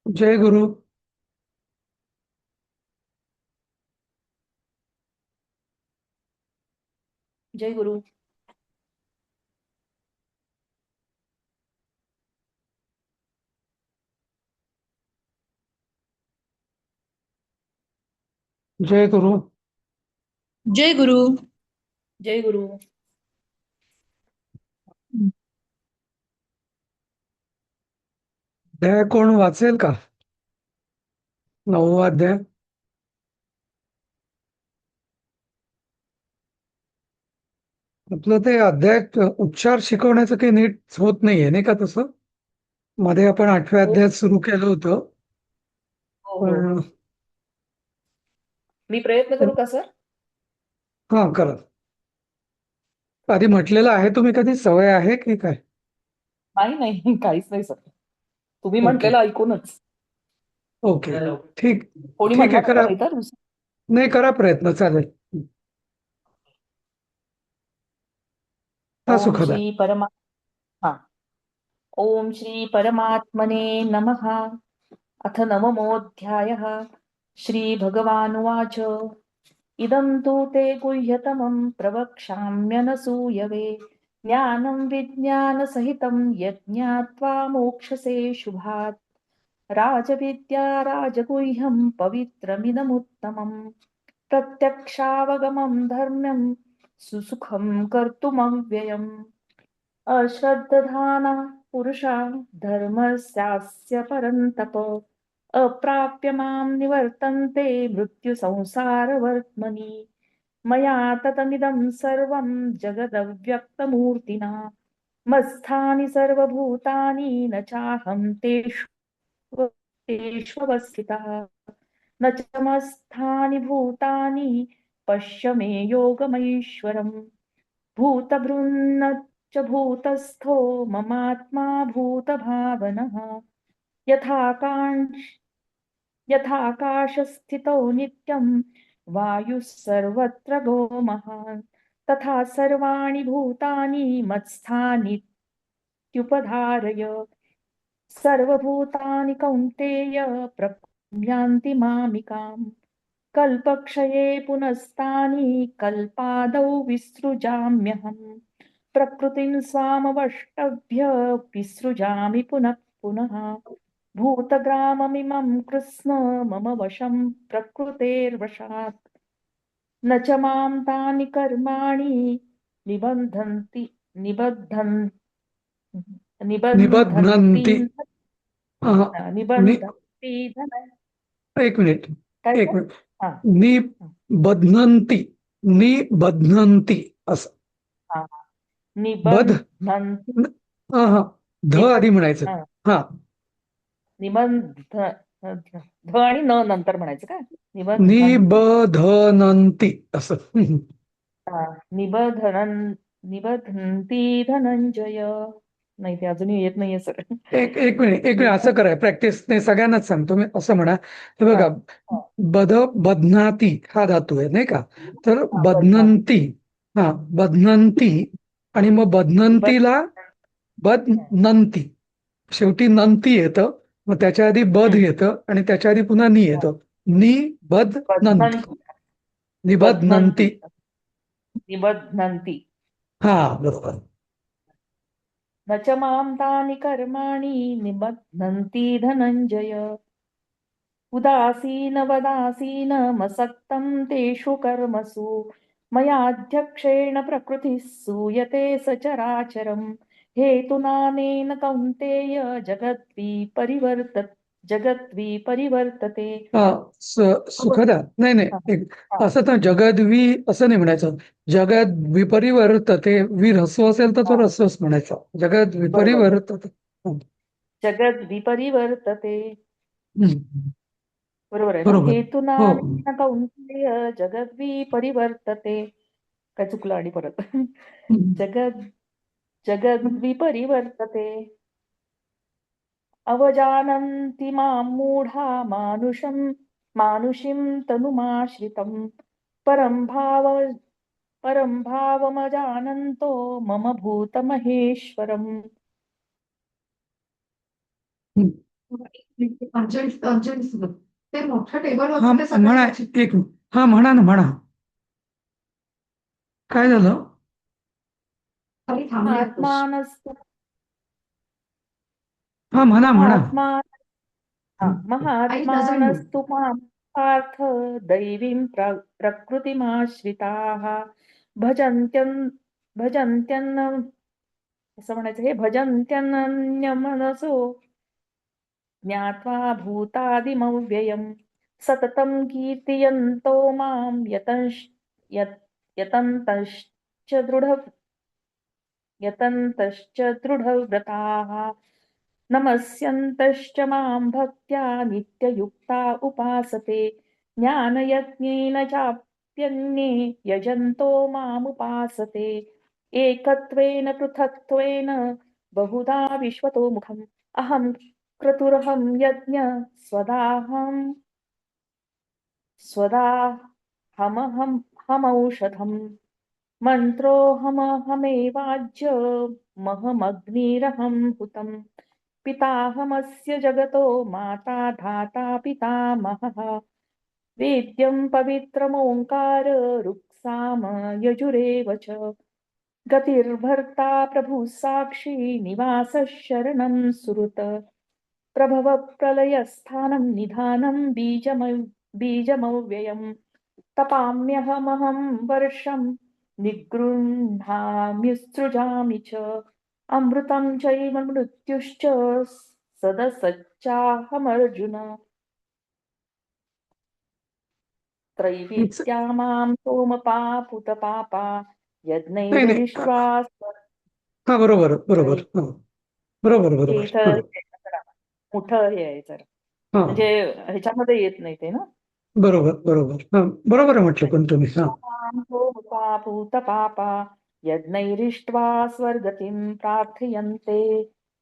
जय गुरु. जय गुरु. जय गुरु. जय गुरु. जय गुरु. अध्याय कोण वाचेल का? 9वा अध्याय. आपलं ते अध्याय उच्चार शिकवण्याचं काही नीट होत नाहीये नाही का तसं. मध्ये आपण 8व्या हो अध्यायात सुरू केलं होतं. हो हो. पण मी प्रयत्न करू का सर? हा करा. आधी म्हटलेलं आहे, तुम्ही कधी सवय आहे की काय? नाही नाही काहीच नाही सर. तुम्ही ओके. म्हटलेलं ऐकूनच. ओके. ठीक. कोणी ठीक आहे, म्हणणार करा. नाही तर दुसरं. नाही, करा प्रयत्न, चालेल. हा ओम सुखदा. श्री परमा हा ओम श्री परमात्मने नमः. अथ नवमोऽध्यायः. श्रीभगवानुवाच इदं तु ते गुह्यतमं प्रवक्ष्याम्यनसूयवे ज्ञानं विज्ञानसहितं यज्ञात्वा मोक्षसे शुभात् राजविद्या राजगुह्यं पवित्रमिदमुत्तमम् प्रत्यक्षावगमं धर्म्यं सुसुखं कर्तुमव्ययम् अश्रद्धधाना पुरुषा धर्मस्यास्य परन्तप अप्राप्य मां निवर्तन्ते मृत्युसंसारवर्त्मनि मया ततमिदं सर्वं जगदव्यक्तमूर्तिना मत्स्थानि सर्वभूतानि न चाहं तेष्वस्थितः न च मत्स्थानि भूतानि पश्य मे योगमैश्वरम् भूतभृन्न च भूतस्थो ममात्मा भूतभावनः यथाकाश यथाकाशस्थितो नित्यं वायुः सर्वत्र गो महान् तथा सर्वाणि भूतानि मत्स्थानीत्युपधारय सर्वभूतानि कौन्तेय प्रकृतिं मामिकाम् कल्पक्षये पुनस्तानि कल्पादौ विसृजाम्यहम् प्रकृतिं स्वामवष्टभ्य विसृजामि पुनः पुनः भूतग्राममिमं कृत्स्न मम वशं प्रकृतेर्वशात् न च मां तानि कर्माणि निबध्नन्ति निबद्धन् निबध्नन्ति निबध्नन्ति. अह, नि निबध्नन्ति धन एक मिनिट. काय एक काय मिनिट. हा निबध्नन्ति. निबध्नन्ति असं. हा बध. निबंधन्ति हा हा. ध आधी निबंध म्हणायचं. हा हा. निबंध ध आणि न नंतर म्हणायचं का? निबंधन्ति निबधनन्ति असं. हा, निबधन्ति धनंजय. नाही ते अजूनही येत नाहीये सर. एक मिनिट असं करा, प्रॅक्टिस नाही, सगळ्यांनाच सांगतो मी, असं म्हणा. हे हा बघा. हा बध्नाती हा धातू आहे नाही का. तर हा बदनाती बध्नंती. हा. बध्नंती. आणि मग निबंध बध्नंतीला बध्नंती. शेवटी नंती येतं. मग त्याच्या आधी बध येतं आणि त्याच्या आधी पुन्हा नी येतं. निबध्नंती. बध्नन्ति बध्नन्ति निबध्नंती. निबध्नन्ति हा, बरोबर. न च मां तानि कर्माणि निबध्नन्ति धनञ्जय उदासीनवदासीनमसक्तं तेषु कर्मसु मयाध्यक्षेण प्रकृतिः सूयते सचराचरम् हेतुनानेन कौन्तेय जगद्विपरिवर्तते. हा. अव- सुखदा. नाही नाही, हा, हा, असं तर जगद्वी असं नाही म्हणायचं. जगद विपरिवर्तते. वि ऱ्हस्व असेल तर तो हा, ऱ्हस्वच म्हणायचा. जगद बरोबर. विपरिवर्तते. हं. जगद्विपरिवर्तते. हं. बरोबर आहे ना? बरोबर. हो. हेतुनानेन कौन्तेय जगद्विपरिवर्तते. काय चुकलं आणि परत हं. जगद जगद्विपरिवर्तते. अवजानन्ति मां मूढा मानुषीं तनुमाश्रितं परं भावमजानन्तो मम भूतमहेश्वरम्. हं. ते मोठं टेबल हा होतं ते सगळे म्हणा एक हा म्हणा ना म्हणा काय झालं खाली थांबले आत्मानस्तु हा म्हणा म्हणा महात्मा आई doesn't know. महात्मानस्तु मां पार्थ दैवीं प्रकृतिमाश्रिताः भजन्त्यन्न असं म्हणायचं हे भजन्त्यनन्यमनसो ज्ञात्वा भूतादिमव्ययम् सततं कीर्तयन्तो मां यतन्तश्च दृढव्रताः नमस्यन्तश्च मां भक्त्या नित्ययुक्ता उपासते ज्ञानयज्ञेन चाप्यन्ये यजन्तो मामुपासते एकत्वेन पृथक्त्वेन बहुधा विश्वतो मुखम् अहं क्रतुरहं यज्ञ स्वदाहमहमौषधम् मन्त्रोऽहमहमेवाज्यमहमग्निरहं हुतम् पिताहमस्य जगतो माता धाता पितामहः वेद्यं पवित्रमोङ्कार रुक्साम यजुरेव च गतिर्भर्ता प्रभुः साक्षी निवासः शरणं सुहृत् प्रभव प्रलयस्थानं निधानं बीजमव्ययम् तपाम्यहमहं वर्षं निगृह्णाम्युत्सृजामि च अमृतं चैव मृत्युश्च सदसच्चाहमर्जुन त्रैविद्या मां सोमपापुतपापा नाही नाही यज्ञैर्विश्वा हा बरोबर बरोबर हा बरोबर हे बरोबर इथं हा मोठं हे आहे जरा हा म्हणजे ह्याच्यामध्ये येत नाही ते ना बरोबर बरोबर हा बरोबर आहे म्हटलं पण तुम्ही हा भूतपापा यज्ञैरिष्ट्वा स्वर्गतिं प्रार्थयन्ते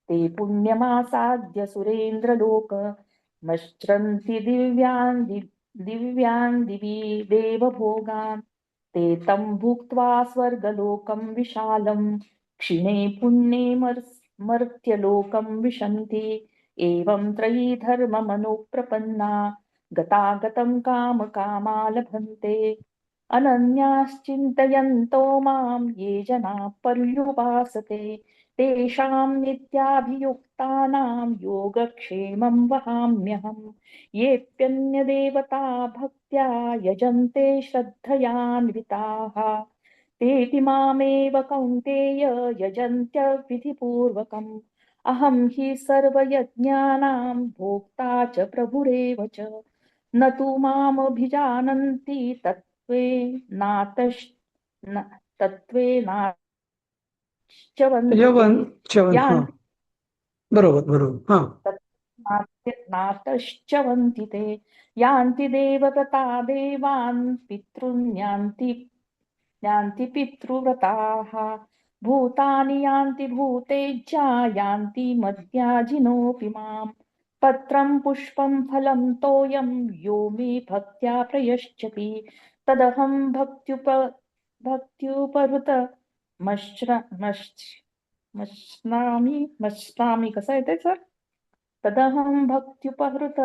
ते पुण्यमासाद्य सुरेन्द्रलोक मश्रन्ति दिव्यान् दिवि देवभोगान् ते तं भुक्त्वा स्वर्गलोकं विशालं क्षिणे पुण्ये मर्त्यलोकं विशन्ति एवं त्रयी धर्ममनुप्रपन्ना गतागतं कामकामा लभन्ते अनन्याश्चिन्तयन्तो मां ये जना पर्युपासते तेषां नित्याभियुक्तानां योगक्षेमं वहाम्यहम् येऽप्यन्यदेवता भक्त्या यजन्ते श्रद्धयान्विताः तेऽपि मामेव कौन्तेय यजन्त्यविधिपूर्वकम् अहं हि सर्वयज्ञानां भोक्ता च प्रभुरेव च न तु मामभिजानन्ति तत्त्वे नातश्चवन्ति च्यवन हा यान्ति बरोबर बरोबर हा नातश्चवन्ति ते यान्ति देवव्रता देवान् पितॄन् यान्ति पितृव्रताः भूतानि यान्ति भूतेज्या यान्ति मद्याजिनोऽपि माम् पत्रं पुष्पं फलं तोयं यो मे भक्त्या प्रयश्चति तदहं भक्त्युपहृत मश्नामि कसं आहे ते सर तदहं भक्त्युपहृत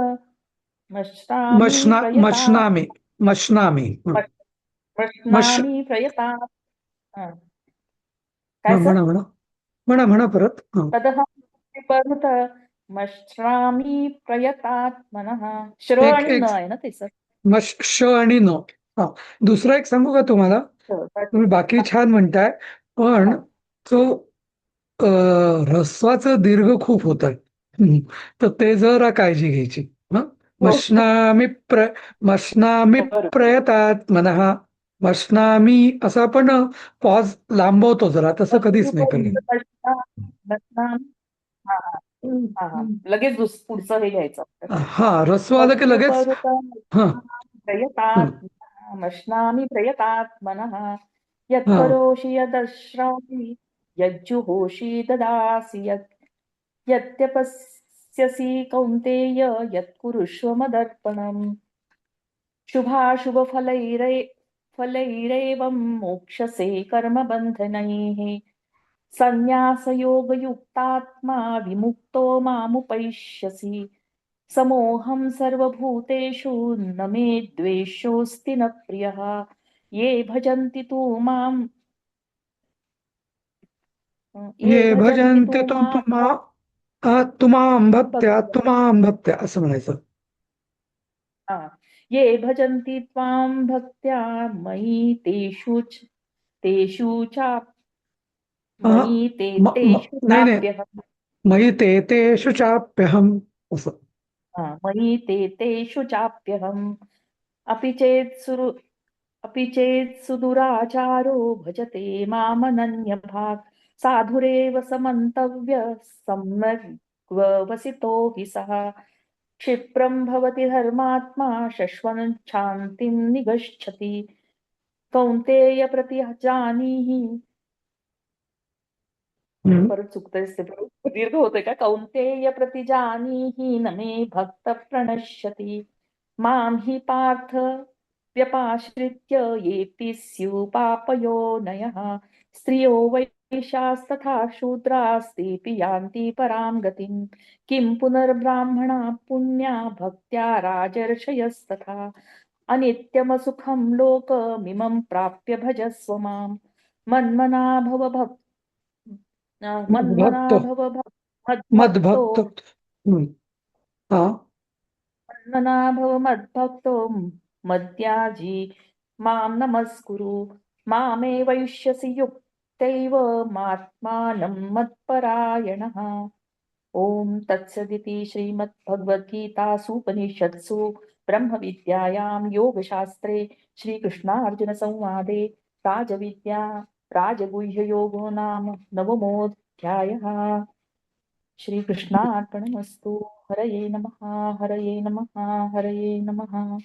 मश्नामि प्रयता मशनामी मशनामी मश मश्नामि प्रयता हं. हा काय सर म्हणा म्हणा म्हणा म्हणा परत हा तदहं भक्त्युपहृत मश्नामि प्रयतात्मनः श्र एक आणि न एक आहे ना ते सर श आणि न हा दुसरं एक सांगू का तुम्हाला तुम्ही बाकी छान म्हणताय पण तो ऱ्हस्वाचं दीर्घ खूप होत आहे तर ते जरा काळजी घ्यायची हा मशनामी बरोबर प्रयतात मनः मशनामी असं आपण पॉज लांबवतो जरा तसं कधीच नाही करेल मश्नामि हा हा हा लगेच पुढचं हे घ्यायचं हा ह्रस्व आलं की लगेच भक्त्युपहृत हा हा मश्नामि प्रयतात्मनः हा यत्करोषि यदश्रामि यज्जुहोषि ददासि यत्यपस्यसि कौन्तेय यत्कुरुष्व मदर्पणम् फलैरेवं मोक्षसे कर्मबन्धनैः संन्यासयोगयुक्तात्मा विमुक्तो मामुपैष्यसि समोऽहं सर्वभूतेषु न मे द्वेषोऽस्ति न प्रियः ये भजन्ति तु माम् ये ये भजन्ति भजन्ति तु तुम माम् भक्त्या तुमां भक्त्या असं म्हणायचं. हा. ये भजन्ति त्वां भक्त्या मयि तेषु चा अह, मयि ते तेषु नाही नाही, चाप्यहम् मयि ते तेषु चाप्यहम् असं. मयि ते तेषु चाप्यहम् अपि चेत् सुरु अपि चेत् सुदुराचारो भजते मामनन्यभाक् साधुरेव समन्तव्य सम्यग् वसितो हि सः क्षिप्रं भवति धर्मात्मा शश्वच्छान्तिं निगच्छति कौन्तेय प्रतिजानीहि हम्म. परत चुकतंय ते परत दीर्घ होतंय का कौन्तेय प्रतिजानीहि न मे भक्त प्रणश्यति मां हि पार्थ व्यपाश्रित्य येऽपि स्युः पापयोनयः स्त्रियो वैश्यास्तथा शूद्रास्तेऽपि यान्ति परां गतिम् किं पुनर्ब्राह्मणा पुण्या भक्त्या राजर्षयस्तथा अनित्यमसुखं लोकमिमं प्राप्य भजस्व माम् मन्मना भव मन्मना मद्भक्त भव मद्भक्तो मद्भक्त. हम्म. हा. मन्मना भव मद्भक्तो मद्याजी मां नमस्कुरु मामे वैष्यसि युक्तैव मात्मानं मत्परायणः ॐ तत्सदिति श्रीमद्भगवद्गीतासूपनिषत्सु ब्रह्मविद्यायां योगशास्त्रे श्रीकृष्णार्जुनसंवादे राजविद्या राजगुह्ययोगो नाम नवमोऽध्यायः श्रीकृष्णार्पणमस्तु हरये नमः हरये नमः हरये नमः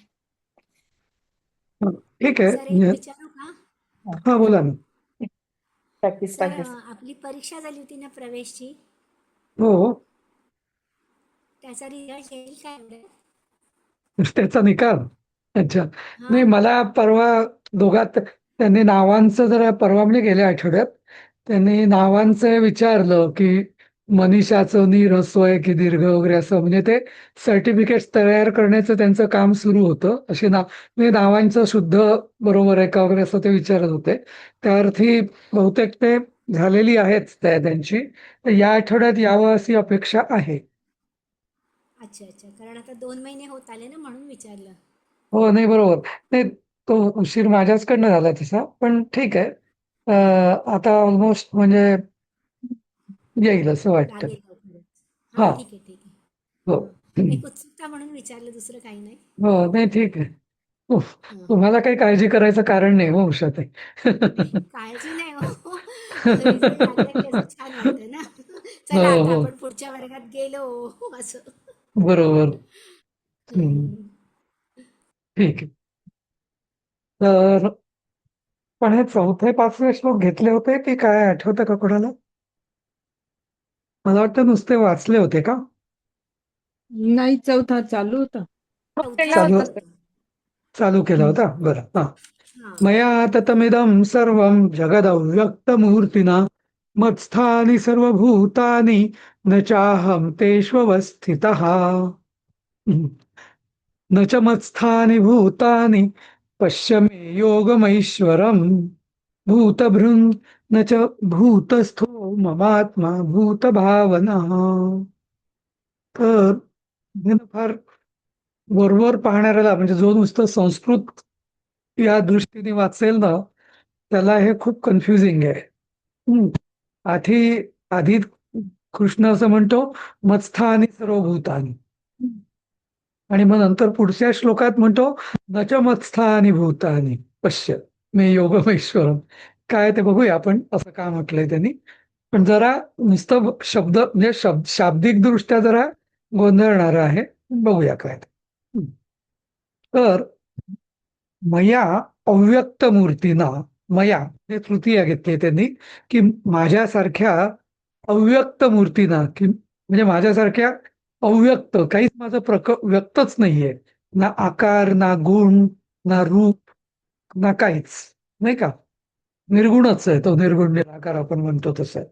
ठीक आहे. सर एक विचारू का? हा बोला ना. प्रॅक्टिस सर प्रॅक्टिस आपली परीक्षा झाली होती ना प्रवेशची, हो, त्याचा रिझल्ट येईल का एवढं? त्याचा निकाल. अच्छा. हा नाही, मला परवा दोघात त्यांनी नावांचं जरा परवा म्हणजे गेल्या आठवड्यात त्यांनी हा नावांचं विचारलं की मनीषाचं नी ऱ्हस्व आहे की दीर्घ वगैरे असं, म्हणजे ते सर्टिफिकेट्स तयार करण्याचं त्यांचं काम सुरू होतं. अशी म्हणजे नावांचं शुद्ध बरोबर आहे का वगैरे असं ते विचारत होते. त्या अर्थी बहुतेक ते झालेली आहेच त्यांची. तर या आठवड्यात यावं अशी अपेक्षा आहे. अच्छा अच्छा, कारण आता 2 महिने होत आले ना म्हणून विचारलं. हो, नाही बरोबर. नाही, तो उशीर माझ्याचकडनं झाला तसा, पण ठीक आहे. आता ऑलमोस्ट म्हणजे येईल असं वाटतं. लागेल लवकरच. हा. हा ठीक आहे ठीक आहे. हो. हा एक उत्सुकता म्हणून विचारलं, दुसरं काही नाही. हो, नाही ठीक आहे. उफ, हा हा. तुम्हाला काही काळजी करायचं कारण नाही हो उषा ताई. काळजी नाही हो, रिझल्ट लागला की असं छान वाटतं ना. हो चला आता हो, आपण पुढच्या वर्गात गेलो असं. बरोबर. हम्म, हम्म. ठीक आहे. तर पण हे चौथे पाचवे श्लोक घेतले होते की काय, आठवतं का कोणाला? मला वाटतं नुसते वाचले होते का? नाही, चौथा चालू होता. चौथा चालू चालू होता. चालू केला होता. बरं. हा. हा मया ततमिदं सर्वं जगदव्यक्तमूर्तिना मत्स्थानि सर्वभूतानि न चाहं तेष्वस्थितः. न च मत्स्थानि भूतानि पश्य मे योगमैश्वरम् भूतभृन् न च भूतस्थो ममात्मा भूतभावनः. तर हे ना फार वरवर पाहणाऱ्याला, म्हणजे जो नुसतं संस्कृत या दृष्टीने वाचेल ना, त्याला हे खूप कन्फ्युजिंग आहे. हम्म. आधी आधी कृष्ण असं म्हणतो मत्स्थानी सर्वभूतानी, आणि मग नंतर पुढच्या श्लोकात म्हणतो न च मत्स्थानी भूतानी पश्य मे योगमेश्वरम. काय ते बघूया आपण असं का म्हटलंय त्यांनी. पण जरा नुसतं शब्द म्हणजे शाब्दिक दृष्ट्या जरा गोंधळणार आहे. बघूया काय ते. तर मया अव्यक्त मूर्तीना, मया हे तृतीय घेतले त्यांनी, की माझ्यासारख्या अव्यक्त मूर्तीना, की म्हणजे माझ्यासारख्या अव्यक्त काहीच माझं व्यक्तच नाहीये. ना आकार, ना गुण, ना रूप, ना काहीच, नाही का. निर्गुणच आहे तो, निर्गुण निराकार आपण म्हणतो तसं.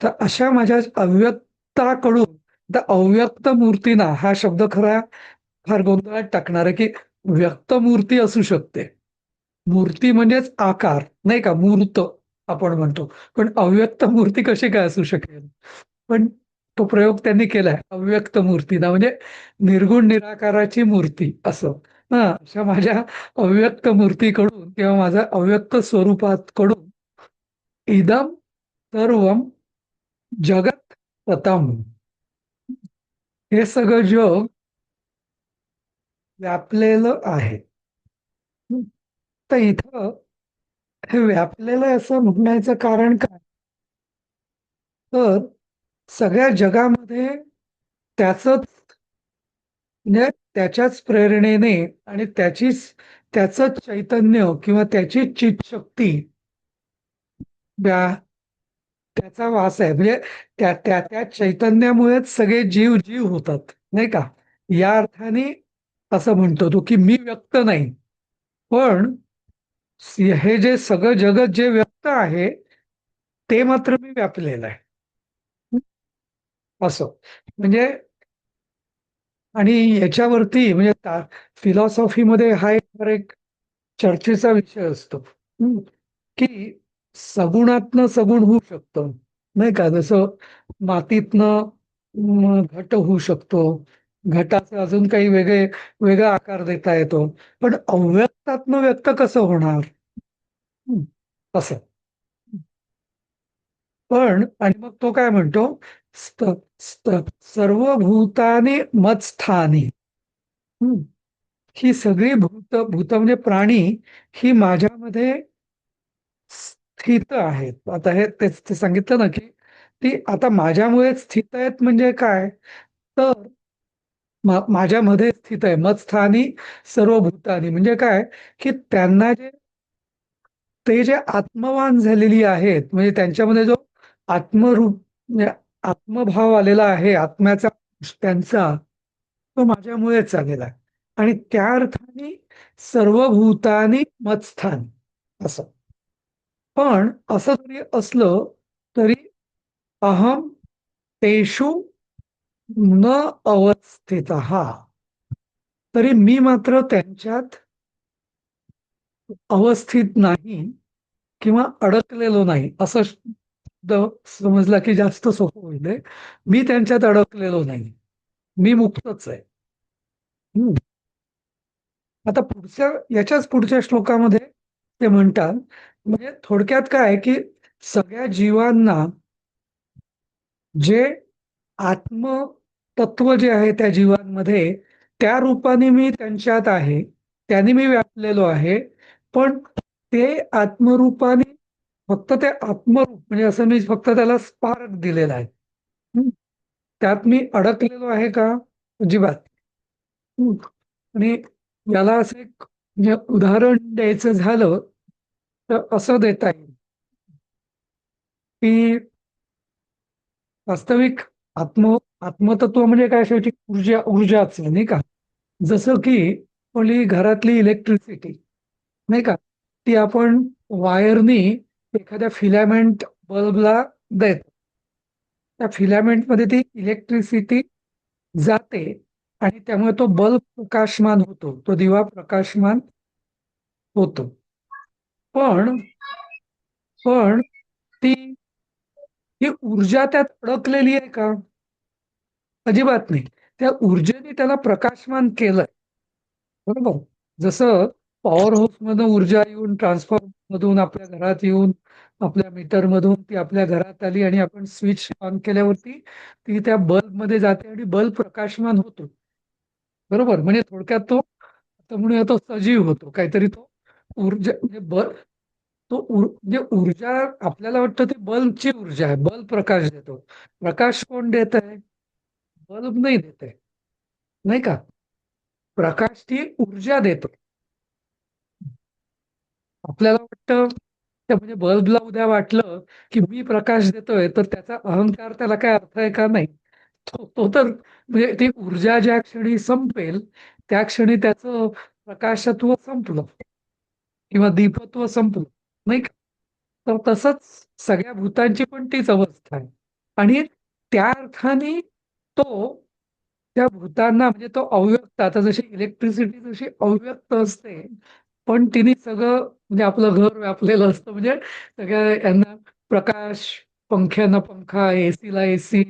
तर अशा माझ्या अव्यक्ताकडून आता अव्यक्त मूर्तीना हा शब्द खरा फार गोंधळात टाकणार आहे, की व्यक्त मूर्ती असू शकते. मूर्ती म्हणजेच आकार, नाही का, मूर्त आपण म्हणतो. पण अव्यक्त मूर्ती कशी काय असू शकेल? पण तो प्रयोग त्यांनी केलाय, अव्यक्त मूर्तीना म्हणजे निर्गुण निराकाराची मूर्ती असं. हा, अशा माझ्या अव्यक्त मूर्तीकडून किंवा माझ्या अव्यक्त स्वरूपाकडून इदम सर्वम जगत पतम, हे सगळं जग व्यापलेलं आहे. तर इथं हे व्यापलेलं आहे असं म्हणण्याचं कारण काय? तर सगळ्या जगामध्ये त्याच म्हणजे त्याच्याच प्रेरणेने आणि त्याच चैतन्य किंवा त्याची चित्शक्ती, त्याचा वास आहे. म्हणजे त्या चैतन्यामुळेच सगळे जीव जीव होतात, नाही का? या अर्थाने असं म्हणतो तो, की मी व्यक्त नाही, पण हे जे सगळं जगत जे व्यक्त आहे ते मात्र मी व्यापलेलं आहे असं. म्हणजे आणि याच्यावरती म्हणजे फिलॉसॉफीमध्ये हा एक चर्चेचा विषय असतो, की सगुणातनं सगुण होऊ शकतं, नाही का? जसं मातीतनं घट होऊ शकतो, घटाचे अजून काही वेगळा आकार देता येतो, पण अव्यक्तातनं व्यक्त कसं होणार? असं. पण आणि मग तो काय म्हणतो, स्त स्त सर्वभूतानि मत्स्थानी. ही सगळी भूत म्हणजे प्राणी ही माझ्यामध्ये स्थित आहेत. आता ते सांगितलं ना, की ती आता माझ्यामुळे स्थित आहेत म्हणजे काय? तर माझ्यामध्ये स्थित आहे. मत्स्थानी सर्व भूतानी म्हणजे काय, की त्यांना ते जे आत्मवान झालेली आहेत, म्हणजे त्यांच्यामध्ये जो आत्मरूप म्हणजे आत्मभाव आलेला आहे, आत्म्याचा त्यांचा, तो माझ्यामुळेच आलेला आहे. आणि त्या अर्थाने सर्वभूतानी मत्स्थान असं. पण असं जरी असलं तरी अहम तेषु न अवस्थित, तरी मी मात्र त्यांच्यात अवस्थित नाही किंवा अडकलेलो नाही, असं शब्द समजला की जास्त सोपं होईल. मी त्यांच्यात अडकलेलो नाही, मी मुक्तच आहे. आता याच्याच पुढच्या श्लोकामध्ये ते म्हणतात, म्हणजे थोडक्यात काय, की सगळ्या जीवांना जे आत्मतत्व जे आहे त्या जीवांमध्ये, त्या रूपाने मी त्यांच्यात आहे, त्याने मी व्यापलेलो आहे. पण ते आत्मरूपाने फक्त ते आत्मरूप म्हणजे असं मी फक्त त्याला स्पार्क दिलेला आहे. त्यात मी अडकलेलो आहे का? अजिबात. आणि याला असं एक म्हणजे उदाहरण द्यायचं झालं तर असं देता येईल, की वास्तविक आत्मतत्व म्हणजे काय? शेवटी ऊर्जाच आहे, नाही का? जसं की आपली घरातली इलेक्ट्रिसिटी, नाही का, ती आपण वायरनी एखाद्या फिलामेंट बल्बला देतो. त्या फिलामेंटमध्ये ती इलेक्ट्रिसिटी जाते आणि त्यामुळे तो बल्ब प्रकाशमान होतो, तो दिवा प्रकाशमान होतो. पण पण ती ही ऊर्जा त्यात अडकलेली आहे का? अजिबात नाही. त्या ऊर्जेने त्याला प्रकाशमान केलंय, बरोबर. जसं पॉवर हाऊस मधून ऊर्जा येऊन ट्रान्सफॉर्मर मधून आपल्या घरात येऊन आपल्या मीटर मधून ती आपल्या घरात आली आणि आपण स्विच ऑन केल्यावरती ती त्या बल्ब मध्ये जाते आणि बल्ब प्रकाशमान होतो, बरोबर. म्हणजे थोडक्यात तो आता म्हणूया तो सजीव होतो काहीतरी. तो ऊर्जा म्हणजे म्हणजे ऊर्जा आपल्याला वाटतं ती बल्बची ऊर्जा आहे, बल्ब प्रकाश देतो. प्रकाश कोण देत आहे? बल्ब नाही देत आहे, नाही का? प्रकाश ती ऊर्जा देतो. आपल्याला वाटतं म्हणजे बल्बला उद्या वाटलं की मी प्रकाश देतोय तर त्याचा अहंकार, त्याला काय अर्थ आहे का? नाही. तो तर म्हणजे ती ऊर्जा ज्या क्षणी संपेल त्या क्षणी त्याचं प्रकाशत्व संपलं किंवा दीपत्व संपलं, नाही का? तर तसंच सगळ्या भूतांची पण तीच अवस्था आहे. आणि त्या अर्थाने तो त्या भूतांना म्हणजे तो अव्यक्त, आता जशी इलेक्ट्रिसिटी जशी अव्यक्त असते, पण तिने सगळं म्हणजे आपलं घर व्यापलेलं असतं, म्हणजे सगळ्या यांना प्रकाश, पंख्यांना पंखा, एसीला एसी,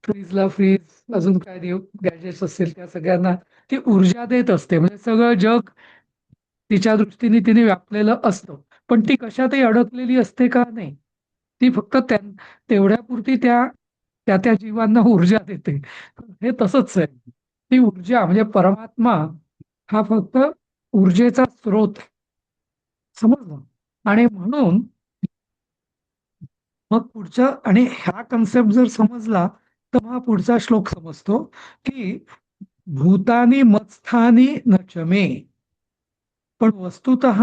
फ्रीजला फ्रीज, अजून काय देऊ गॅजेट्स असतील त्या सगळ्यांना ती ऊर्जा देत असते. म्हणजे सगळं जग तिच्या दृष्टीने तिने व्यापलेलं असतं, पण ती कशातही अडकलेली असते का? नाही. ती फक्त तेवढ्यापुरती त्या त्या त्या जीवांना ऊर्जा देते. हे तसंच आहे. ती ऊर्जा म्हणजे परमात्मा हा फक्त ऊर्जेचा स्रोत आहे. समजलं? आणि म्हणून मग पुढचं, आणि ह्या कन्सेप्ट जर समजला तर मग हा पुढचा श्लोक समजतो की भूतानी मत्स्थानी न च मे. पण वस्तुतः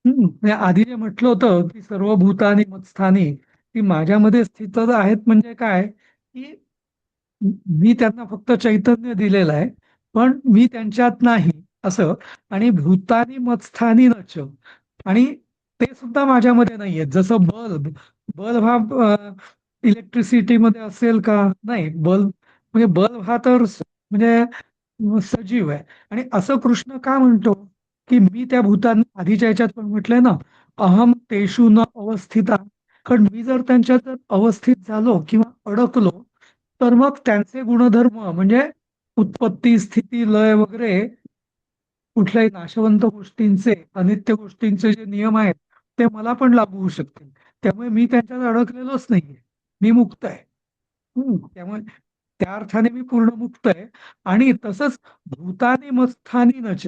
म्हणजे आधी जे म्हटलं होतं की सर्व भूतानी मत्स्थानी ती माझ्यामध्ये स्थित आहेत, म्हणजे काय की मी त्यांना फक्त चैतन्य दिलेलं आहे, पण मी त्यांच्यात नाही असं. आणि भूतानी मत्स्थानी नच, आणि ते सुद्धा माझ्यामध्ये नाहीये. जसं बल्ब, बल्ब हा इलेक्ट्रिसिटीमध्ये असेल का? नाही. बल्ब म्हणजे बल्ब हा तर म्हणजे सजीव आहे. आणि असं कृष्ण का म्हणतो की मी त्या भूतांना, आधीच्या ह्याच्यात पण म्हटलंय ना, अहम तेषु न अवस्थिता. कारण मी जर त्यांच्यात अवस्थित झालो किंवा अडकलो तर मग त्यांचे गुणधर्म म्हणजे उत्पत्ती, स्थिती, लय वगैरे कुठल्याही नाशवंत गोष्टींचे, अनित्य गोष्टींचे जे नियम आहेत ते मला पण लागू होऊ शकतील. त्यामुळे मी त्यांच्यात अडकलेलोच नाहीये, मी मुक्त आहे. त्यामुळे त्या अर्थाने मी पूर्ण मुक्त आहे. आणि तसंच भूतानी मत्स्थानी नच,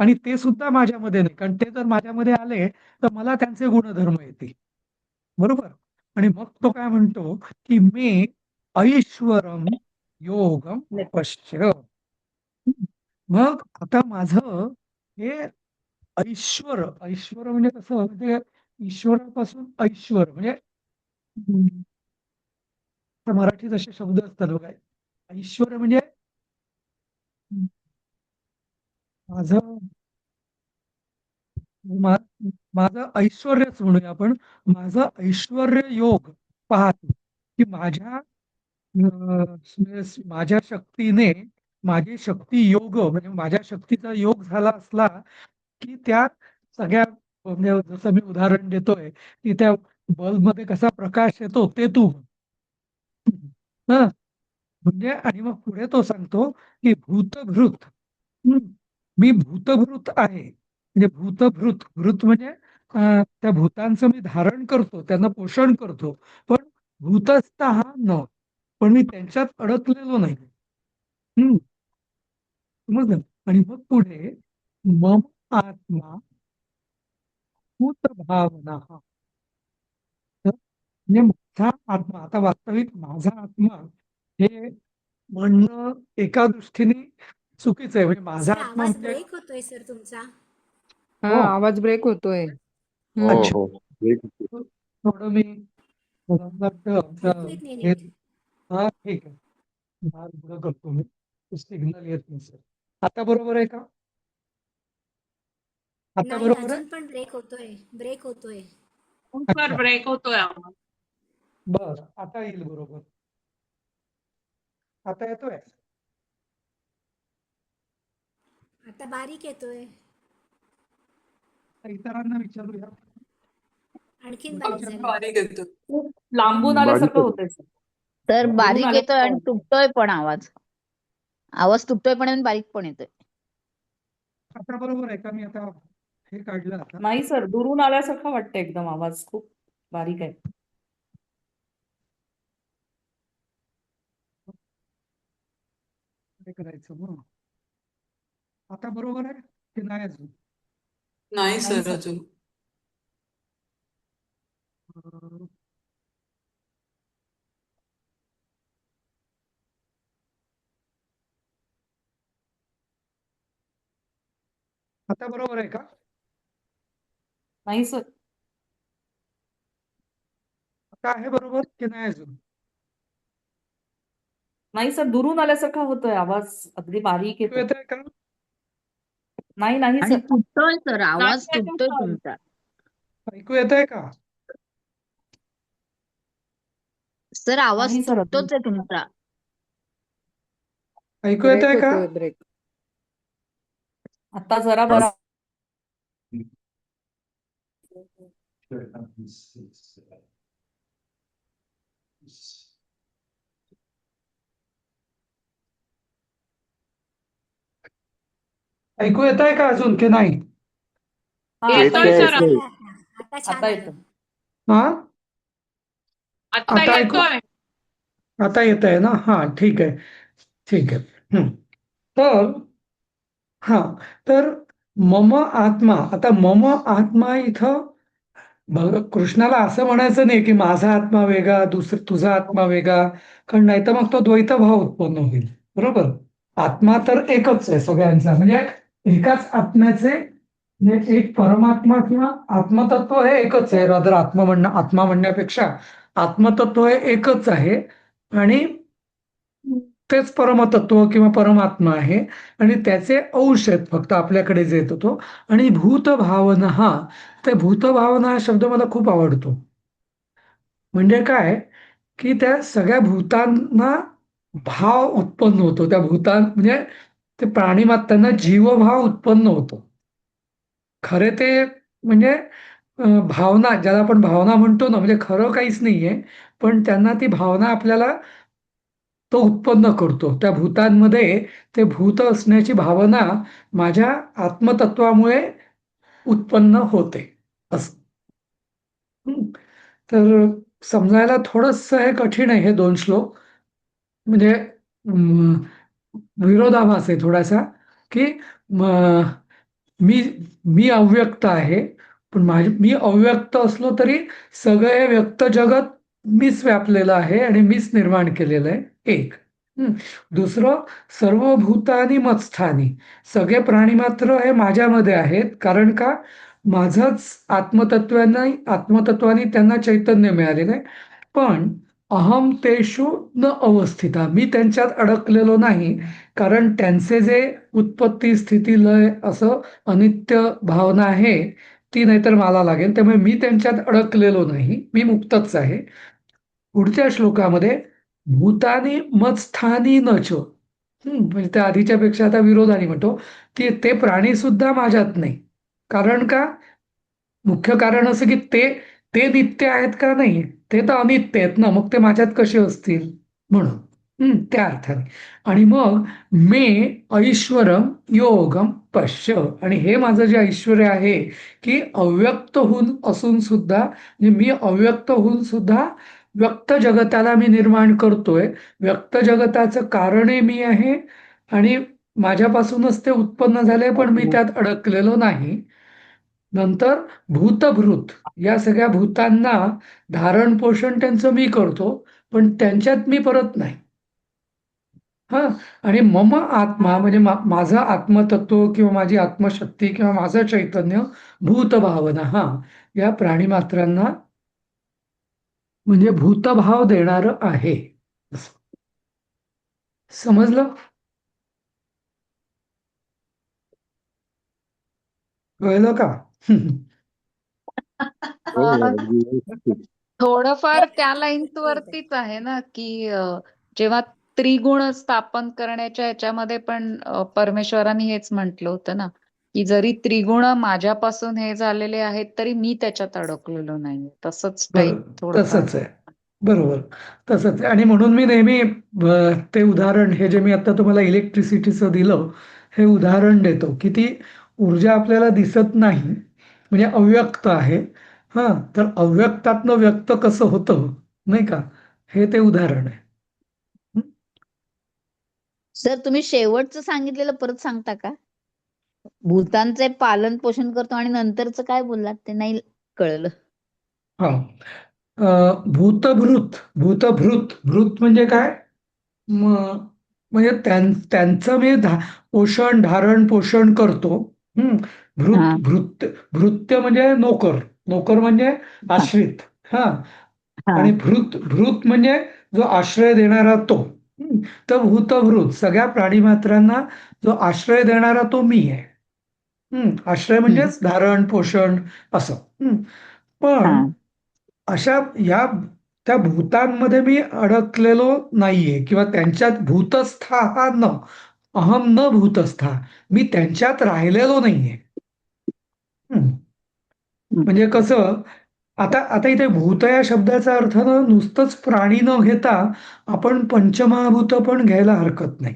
आणि ते सुद्धा माझ्यामध्ये नाही, कारण ते जर माझ्यामध्ये आले तर मला त्यांचे गुणधर्म येतील. बरोबर? आणि मग तो काय म्हणतो की मे ऐश्वरम योगम पश्य. मग आता माझं हे ऐश्वर, ऐश्वर म्हणजे कसं, म्हणजे ईश्वरापासून ऐश्वर म्हणजे आता मराठीत असे शब्द असतात बघा. ऐश्वर म्हणजे माझं माझं ऐश्वर्यच म्हणूया आपण. माझं ऐश्वर्य योग पाहतो की माझ्या शक्तीने, माझी शक्ती योग म्हणजे माझ्या शक्तीचा योग झाला असला की त्या सगळ्या, म्हणजे जसं मी उदाहरण देतोय की त्या बल्बमध्ये कसा प्रकाश येतो ते तू हा. म्हणजे आणि मग पुढे तो सांगतो की भूतभृत. मी भूतभृत आहे. म्हणजे भूतभृत, भृत म्हणजे त्या भूतांचं मी धारण करतो, त्यांना पोषण करतो, पण भूतस्थ हा न, पण मी त्यांच्यात अडकलेलो नाही. समजलं? आणि मग पुढे मम आत्मा भूत भावना. म्हणजे माझा आत्मा, आता वास्तविक माझा आत्मा हे म्हणणं एका दृष्टीने चुकीचं आहे. म्हणजे माझा सर आत्मा आवाज म्हणजे ब्रेक होतोय सर तुमचा. हा, हो, आवाज ब्रेक होतोय. हो अच्छा. हो ठीक आहे. थोडं मी थोडं ऐकू येत नाही हे, नीट. हा ठीक आहे, फार पुढं करतो मी, सिग्नल येत नाही सर. आता बरोबर आहे का? आता नाही बरोबर आहे? अजून पण ब्रेक होतोय, ब्रेक होतोय. अच्छा, ब्रेक होतोय आवाज. बरं, आता येईल बरोबर. आता येतोय? आता बारीक येतोय, इतरांना विचारूया. आणखीन बारीक विचारू. झालाय. बारीक येतोय. खूप लांबून बारीक आल्यासारखं होतं. होतंय सर. तर दुरून बारीक येतोय आल्यासारखं आणि होतंय. तुटतोय पण आवाज. आवाज तुटतोय पण आणि बारीक पण येतोय. आता बरोबर आहे का? मी आता हे काढलं आता. नाही सर, दुरून आल्यासारखं वाटतं एकदम आवाज खूप बारीक आहे. काय करायचं मग? आता बरोबर आहे की नाही अजून? नाही सर अजून. अं, आता बरोबर आहे का? नाही सर. आता आहे बरोबर की नाही अजून? नाही सर, दुरून आल्यासारखा होतोय आवाज, अगदी बारीक ऐकू येतोय. येत आहे का? नाही नाही आणि सर. तुटतोय सर, नाही आवाज येतोय तुटतोय सर. तुमचा. ऐकू येत आहे का? सर आवाज नाही सर अजून. तुटतोच आहे तुमचा. ऐकू येत ब्रेक आहे का? होतोय ब्रेक. आता जरा बरा. ऐकू येत आहे का अजून की नाही? हा येतोय आता सर येतोय. आता छान आता आलं. येतो. हा, आता आता ऐकू येतोय. आता येत आहे ना? हा, ठीक आहे, ठीक आहे. तर हा, तर मम आत्मा, आता मम आत्मा इथं कृष्णाला असं म्हणायचं नाही की माझा आत्मा वेगळा, तुझा आत्मा वेगळा, कारण नाही तर मग तो द्वैतभाव उत्पन्न होईल. बरोबर? आत्मा तर एकच आहे सगळ्यांचा, म्हणजे एकाच आत्म्याचे, म्हणजे एक परमात्मा किंवा आत्मतत्व हे एकच आहे. रादर आत्मा म्हणण्यापेक्षा आत्मतत्व हे एकच आहे आणि तेच परमतत्व किंवा परमात्मा आहे आणि त्याचे अंश आहेत फक्त आपल्याकडे जे येतो तो. आणि भूतभावना, हा, ते भूतभावना हा शब्द मला खूप आवडतो. म्हणजे काय की त्या सगळ्या भूतांना भाव उत्पन्न होतो, त्या भूतान म्हणजे ते प्राणीमात्रांना जीवभाव उत्पन्न होतो. खरे ते म्हणजे भावना, ज्याला आपण भावना म्हणतो ना, म्हणजे खरं काहीच नाहीये, पण त्यांना ती भावना आपल्याला तो उत्पन्न करतो. त्या भूतांमध्ये ते भूत असण्याची भावना माझ्या आत्मतत्वामुळे उत्पन्न होते असं. तर समजायला थोडंसं हे कठीण आहे हे 2 श्लोक. म्हणजे विरोधाभास आहे थोडासा, की मी मी अव्यक्त आहे, पण मी अव्यक्त असलो तरी सगळं हे व्यक्त जगत मीच व्यापलेलं आहे आणि मीच निर्माण केलेलं आहे. एक. दुसरं, सर्व भूतानी मत्स्थानी, सगळे प्राणी मात्र हे माझ्यामध्ये आहेत, कारण का माझंच आत्मतत्वाने त्यांना चैतन्य मिळालेलं आहे. पण अहम तेषु न अवस्थिता, मी त्यांच्यात अडकलेलो नाही, कारण त्यांचे जे उत्पत्ती स्थिती लय असं अनित्य भावना आहे ती नाहीतर मला लागेल, त्यामुळे मी त्यांच्यात अडकलेलो नाही, मी मुक्तच आहे. पुढच्या श्लोकामध्ये भूतानी मत्स्थानी नच, म्हणजे त्या आधीच्या पेक्षा आता विरोधाने म्हणतो की ते प्राणी सुद्धा माझ्यात नाही. कारण का? मुख्य कारण असं की ते ते नित्य आहेत का? नाही, ते तर अनित्य आहेत ना, मग ते माझ्यात कसे असतील म्हणून. त्या अर्थाने. आणि मग मे ऐश्वरम योगम पश्य, आणि हे माझं जे ऐश्वर आहे की अव्यक्त होऊन असून सुद्धा, म्हणजे मी अव्यक्त होऊन सुद्धा व्यक्त जगताला मी निर्माण करतोय. व्यक्त जगताचं कारणे मी आहे आणि माझ्यापासूनच ते उत्पन्न झाले, पण मी त्यात अडकलेलो नाही. नंतर भूतभृत, या सगळ्या भूतांना धारण पोषण त्यांचं मी करतो, पण त्यांच्यात मी परत नाही. हा, आणि मम आत्मा म्हणजे माझं आत्मतत्व किंवा माझी आत्मशक्ती किंवा माझं चैतन्य भूतभावना, हा, या प्राणीमात्रांना म्हणजे भूतभाव देणार आहे. समजलं? कळलं का? थोडंफार त्या लाईन्स वरतीच आहे ना, की जेव्हा त्रिगुण स्थापन करण्याच्या ह्याच्यामध्ये पण परमेश्वरांनी हेच म्हटलं होतं ना, की जरी त्रिगुण माझ्यापासून हे झालेले आहेत तरी मी त्याच्यात अडकलेलो नाही. तसंच टाईप बरोबर, थोडंफार. तसंच आहे. बरोबर, तसंच आहे. आणि म्हणून मी नेहमी ते उदाहरण, हे जे मी आता तुम्हाला इलेक्ट्रिसिटीचं दिलं, हे उदाहरण देतो की ती ऊर्जा आपल्याला दिसत नाही, म्हणजे अव्यक्त आहे. हा, तर अव्यक्तातनं व्यक्त कसं होतं, नाही का, हे ते उदाहरण आहे. सर तुम्ही शेवटचं सांगितलेलं परत सांगता का? भूतांचे पालन पोषण करतो आणि नंतरचं काय बोललात ते नाही कळलं. हा, भूतभृत, भूत म्हणजे काय? म्हणजे त्यांचं मी पोषण, धारण पोषण करतो. हा भृत्य म्हणजे नोकर, नोकर म्हणजे हा आश्रित. हा, हा आणि भृत म्हणजे जो आश्रय देणारा तो. तर भूतभृत, सगळ्या प्राणीमात्रांना जो आश्रय देणारा तो मी आहे. आश्रय हम्म, म्हणजेच धारण पोषण असं. हा पण अशा या त्या भूतांमध्ये मी अडकलेलो नाहीये किंवा त्यांच्यात भूतस्था हा न अहम न भूतस्था, मी त्यांच्यात राहिलेलो नाहीये. हम्म. म्हणजे कसं, आता आता इथे भूत या शब्दाचा अर्थ ना नुसतंच प्राणी न घेता आपण पंचमहाभूत पण घ्यायला हरकत नाही.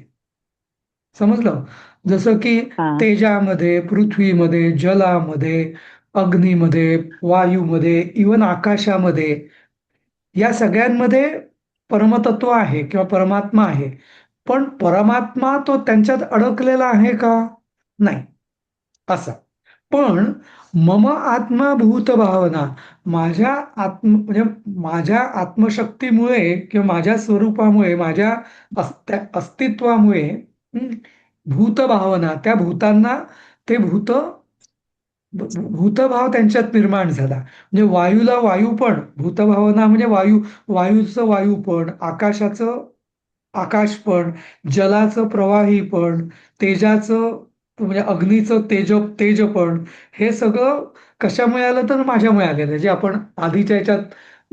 समजलं? जसं की हा तेजामध्ये, पृथ्वीमध्ये, जलामध्ये, अग्नीमध्ये, वायूमध्ये, इवन आकाशामध्ये, या सगळ्यांमध्ये परमतत्व आहे किंवा परमात्मा आहे. पण परमात्मा तो त्यांच्यात अडकलेला आहे का? नाही. असा. पण मम आत्मा भूत भावना, माझ्या म्हणजे माझ्या आत्मशक्तीमुळे किंवा माझ्या स्वरूपामुळे, माझ्या अस्तित्वामुळे भूत भावना, त्या भूतांना ते भूतभाव त्यांच्यात निर्माण झाला. म्हणजे वायूला वायूपण, भूतभावना म्हणजे वायूचं वायूपण, आकाशाचं आकाशपण, जलाचं प्रवाहीपण, तेजाचं म्हणजे अग्नीचं तेजपण, हे सगळं कशामुळे आलं तर माझ्यामुळे आलेलं आहे. जे आपण आधीच्या ह्याच्यात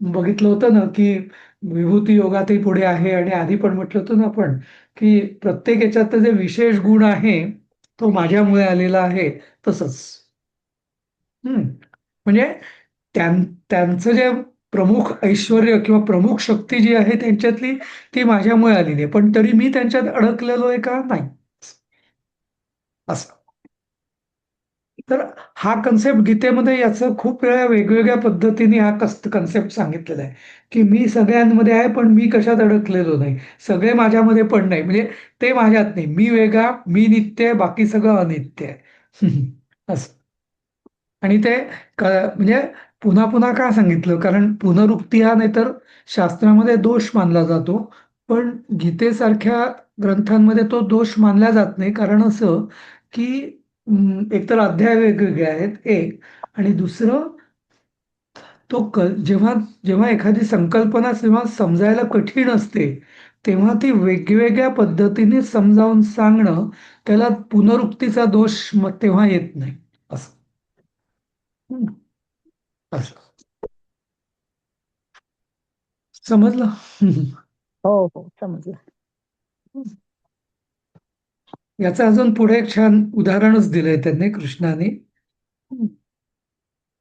बघितलं होतं ना, की विभूती योगातही पुढे आहे आणि आधी पण म्हटलं होतं ना आपण, की प्रत्येक ह्याच्यात जे विशेष गुण आहे तो माझ्यामुळे आलेला आहे. तसंच म्हणजे त्यांचं जे प्रमुख ऐश्वर्य किंवा प्रमुख शक्ती जी आहे त्यांच्यातली, ती माझ्यामुळे आलेली आहे. पण तरी मी त्यांच्यात अडकलेलो आहे का? नाही. असं. तर हा कन्सेप्ट गीतेमध्ये याचं खूप वेळा वेगवेगळ्या पद्धतीने हा कन्सेप्ट सांगितलेला आहे, की मी सगळ्यांमध्ये आहे पण मी कशात अडकलेलो नाही. सगळे माझ्यामध्ये पण नाही. म्हणजे ते माझ्यात नाही. मी वेगळा, मी नित्य आहे, बाकी सगळं अनित्य आहे. असं. आणि ते म्हणजे पुन्हा पुन्हा का सांगितलं? कारण पुनरुक्ती हा नाहीतर शास्त्रामध्ये दोष मानला जातो. पण गीतेसारख्या ग्रंथांमध्ये तो दोष मानला जात नाही. कारण असं की एकतर अध्याय वेगवेगळे आहेत एक, आणि दुसरं तो जेव्हा जेव्हा एखादी संकल्पना जेव्हा समजायला कठीण असते तेव्हा ती वेगवेगळ्या पद्धतीने समजावून सांगणं, त्याला पुनरुक्तीचा दोष मग तेव्हा येत नाही. असं. असं. समजलं? हो हो समजलं. याचं अजून पुढे एक छान उदाहरणच दिलंय त्यांनी, कृष्णाने,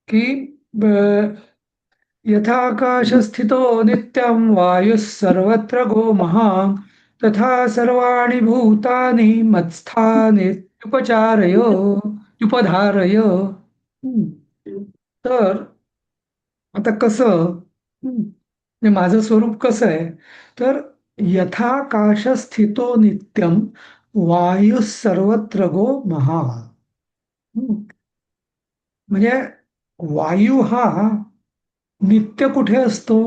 की यथाकाशस्थितो नित्यं वायुः सर्वत्र गो महान् तथा सर्वाणि भूतानि मत्स्थाने उपधारय. तर आता कसं, म्हणजे माझं स्वरूप कसं आहे, तर यथाकाश स्थितो नित्यम वायू सर्वत्र गो महान्. म्हणजे वायू हा नित्य कुठे असतो?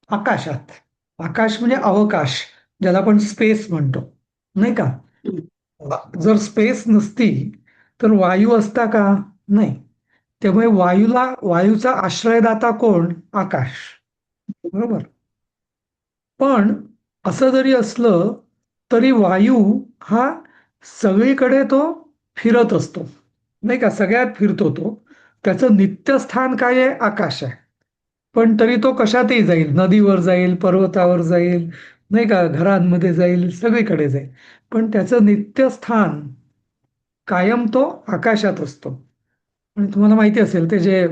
आकाशात. आकाश म्हणजे अवकाश, ज्याला आपण स्पेस म्हणतो, नाही का? जर स्पेस नसती तर वायू असता का? नाही. त्यामुळे वायूचा आश्रयदाता कोण? आकाश. बरोबर. पण असं जरी असलं तरी वायू हा सगळीकडे तो फिरत असतो, नाही का? सगळ्यात फिरतो तो. त्याचं नित्य स्थान काय आहे? आकाश आहे. पण तरी तो कशातही जाईल, नदीवर जाईल, पर्वतावर जाईल, नाही का, घरांमध्ये जाईल, सगळीकडे जाईल. पण त्याचं नित्य स्थान कायम तो आकाशात असतो. आणि तुम्हाला माहिती असेल ते जे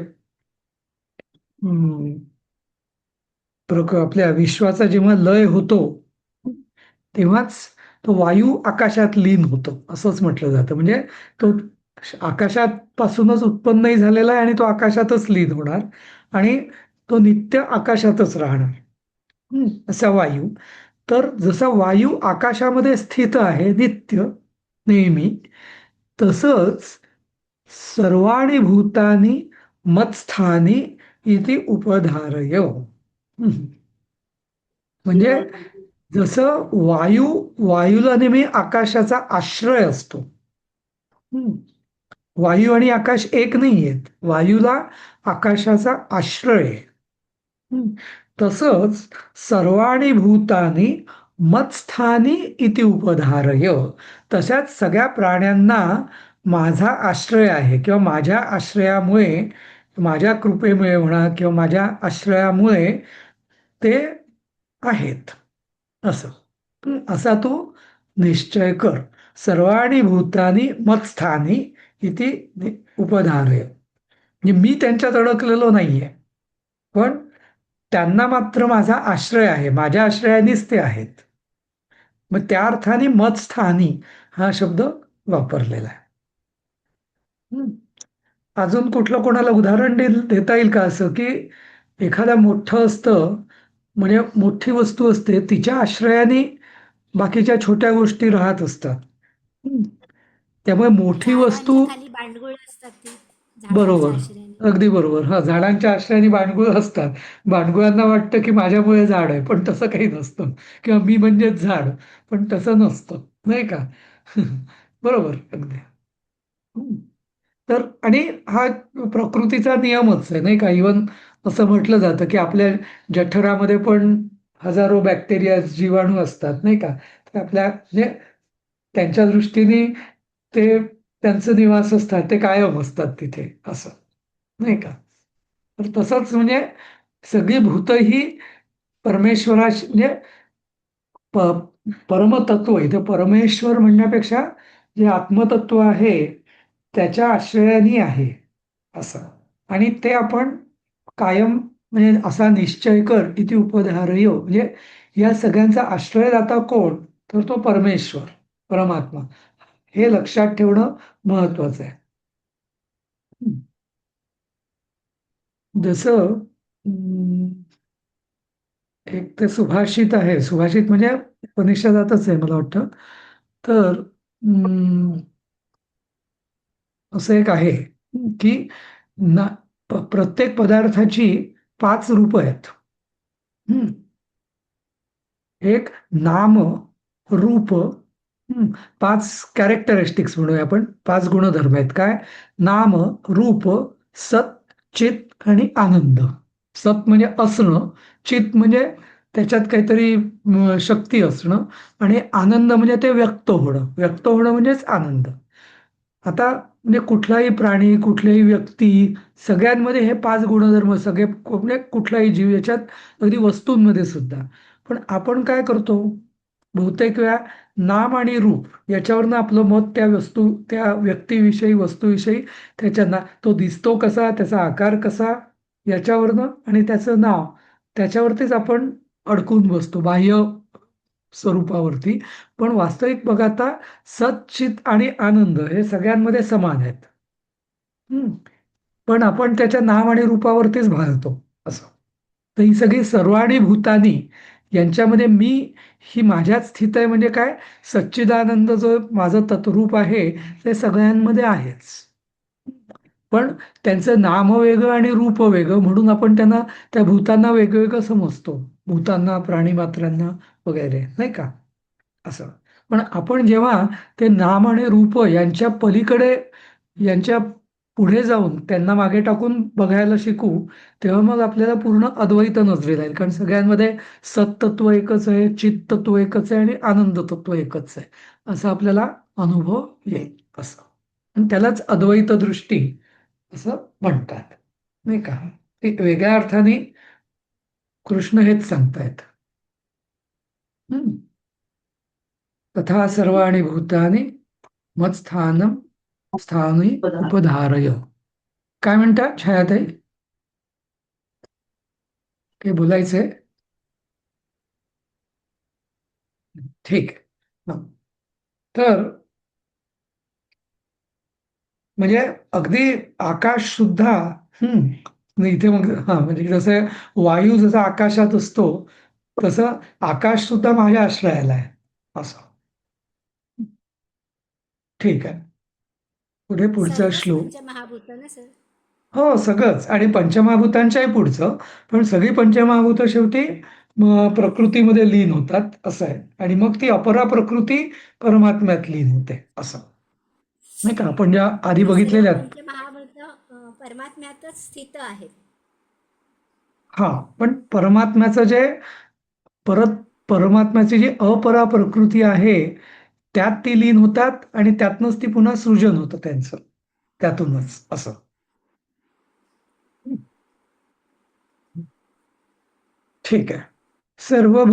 आपल्या विश्वाचा जेव्हा लय होतो तेव्हाच तो वायू आकाशात लीन होतो, असंच म्हटलं जातं. म्हणजे तो आकाशात पासूनच उत्पन्नही झालेला आहे आणि तो आकाशातच लीन होणार आणि तो नित्य आकाशातच राहणार. असा वायू. तर जसा वायू आकाशामध्ये स्थित आहे नित्य नेहमी, तसंच सर्वाणि भूतानी मत्स्थानी इति उपधारय. म्हणजे जसं वायूला नेहमी आकाशाचा आश्रय असतो. वायू आणि आकाश एक नाही आहेत. वायूला आकाशाचा आश्रय आहे. तसंच सर्वाणि भूतानी मत्स्थानी इति उपधारय. तशाच सगळ्या प्राण्यांना माझा आश्रय आहे किंवा माझ्या आश्रयामुळे, माझ्या कृपेमुळे म्हणा किंवा माझ्या आश्रयामुळे ते आहेत असं. असा तू निश्चय कर. सर्वाणि भूतानि मत्स्थानी इति उपधारय. म्हणजे मी त्यांच्यात अडकलेलो नाहीये, पण त्यांना मात्र माझा आश्रय आहे, माझ्या आश्रयानेच ते आहेत. मग त्या अर्थाने मत्स्थानी हा शब्द वापरलेला आहे. हम्म. अजून कुठलं कोणाला उदाहरण देता येईल का असं, की एखादं मोठं असतं, म्हणजे मोठी वस्तू असते, तिच्या आश्रयाने बाकीच्या छोट्या गोष्टी राहत असतात. हम्म. त्यामुळे मोठी झाडांच्या वस्तू, खाली बांडगुळ असतात ती झाडांच्या बरोबर, आश्रयाने. अगदी बरोबर. हा, झाडांच्या आश्रयाने बांडगुळ असतात. बांडगुळांना वाटतं की माझ्यामुळे झाड आहे, पण तसं काही नसतं. किंवा मी म्हणजेच झाड, पण तसं नसतं, नाही का? बरोबर, अगदी. हम्म. तर आणि हा प्रकृतीचा नियमच आहे, नाही का? इवन असं म्हटलं जातं की आपल्या जठरामध्ये पण हजारो बॅक्टेरिया, जीवाणू असतात, नाही का? तर आपल्या म्हणजे त्यांच्या दृष्टीने ते त्यांचं निवास असतात, ते कायम असतात तिथे, असं, नाही का? तर तसंच म्हणजे सगळी भूत ही परमेश्वराशी म्हणजे परमतत्व, इथे परमेश्वर म्हणण्यापेक्षा जे आत्मतत्व आहे त्याच्या आश्रयाने आहे असं. आणि ते आपण कायम म्हणजे असा निश्चय कर किती उपधारय, म्हणजे या सगळ्यांचा आश्रयदाता कोण, तर तो परमेश्वर, परमात्मा, हे लक्षात ठेवणं महत्वाचं आहे. जसं एक ते सुभाषित आहे, सुभाषित म्हणजे उपनिषदातच आहे मला वाटतं. तर असं एक आहे की ना प्रत्येक पदार्थाची 5 रूपं आहेत. हम्म. एक नाम, रूप, 5 कॅरेक्टरिस्टिक्स म्हणूया आपण, 5 गुणधर्म आहेत. काय? नाम, रूप, सत, चित आणि आनंद. सत म्हणजे असणं, चित म्हणजे त्याच्यात काहीतरी शक्ती असणं, आणि आनंद म्हणजे ते व्यक्त होणं. व्यक्त होणं म्हणजेच आनंद. आता म्हणजे कुठलाही प्राणी, कुठल्याही व्यक्ती, सगळ्यांमध्ये हे 5 गुणधर्म, सगळे म्हणजे कुठलाही जीव, याच्यात अगदी वस्तूंमध्ये सुद्धा. पण आपण काय करतो, बहुतेक वेळा नाम आणि रूप याच्यावरनं आपलं मत त्या वस्तू, त्या व्यक्तीविषयी, वस्तूविषयी, तो दिसतो कसा, त्याचा आकार कसा, याच्यावरनं, आणि त्याचं नाव, त्याच्यावरतीच आपण अडकून बसतो, बाह्य स्वरूपावरती. पण वास्तविक बघता सच्चित आणि आनंद हे सगळ्यांमध्ये समान आहेत. पण आपण त्याच्या नाम आणि रूपावरतीच भाळतो असं. तर ही सगळी सर्वाणी भूतानी यांच्यामध्ये मी ही माझ्यात स्थित आहे, म्हणजे काय, सच्चिदानंद जो माझं तत्रूप आहे ते सगळ्यांमध्ये आहेच. पण त्यांचं नाम वेगळं आणि रूप वेगळं, म्हणून आपण त्यांना, त्या भूतांना वेगवेगळं समजतो, भूतांना, प्राणीमात्रांना वगैरे, नाही का? असं. पण आपण जेव्हा ते नाम आणि रूप यांच्या पलीकडे, यांच्या पुढे जाऊन त्यांना मागे टाकून बघायला शिकू, तेव्हा मग आपल्याला पूर्ण अद्वैत नजरेला येईल. कारण सगळ्यांमध्ये सत्तत्व एकच आहे, चित्तत्व एकच आहे आणि आनंद तत्व एकच आहे, असा आपल्याला अनुभव येईल असं. आणि त्यालाच अद्वैत दृष्टी असं म्हणतात, नाही का? ते वेगळ्या अर्थाने कृष्ण हेच सांगतायत. तथा सर्वाणि भूतानि मत्स्थानं स्थानी उपधारय. काय म्हणतात छायाताई, काही बोलायचंय? ठीक आहे. तर म्हणजे अगदी आकाश सुद्धा, इथे मग म्हणजे जसं वायू जसा आकाशात असतो, तसं आकाश सुद्धा माझ्या आश्रयाला आहे असं. ठीक आहे. पुढचा सर्वच श्लोक. पंचमहाभूत ना सर? हो, सगळंच. आणि पंचमहाभूतांच्याही पुढचं, पण सगळी पंचमहाभूत शेवटी प्रकृतीमध्ये लीन होतात असं आहे. आणि मग ती अपरा प्रकृती परमात्म्यात लीन होते असं, नाही का? आपण ज्या आधी पण सर्व बघितलेल्या. पंचमहाभूत परमात्म्यातच स्थित आहेत. हा, पण परमात्म्याचं जे परमात्म्याची जी अपरा प्रकृती आहे त्यात ती लीन होतात, आणि त्यातनंच ती पुन्हा सृजन होतं त्यांचं, त्यातूनच असं. ठीक आहे. सर्वभूत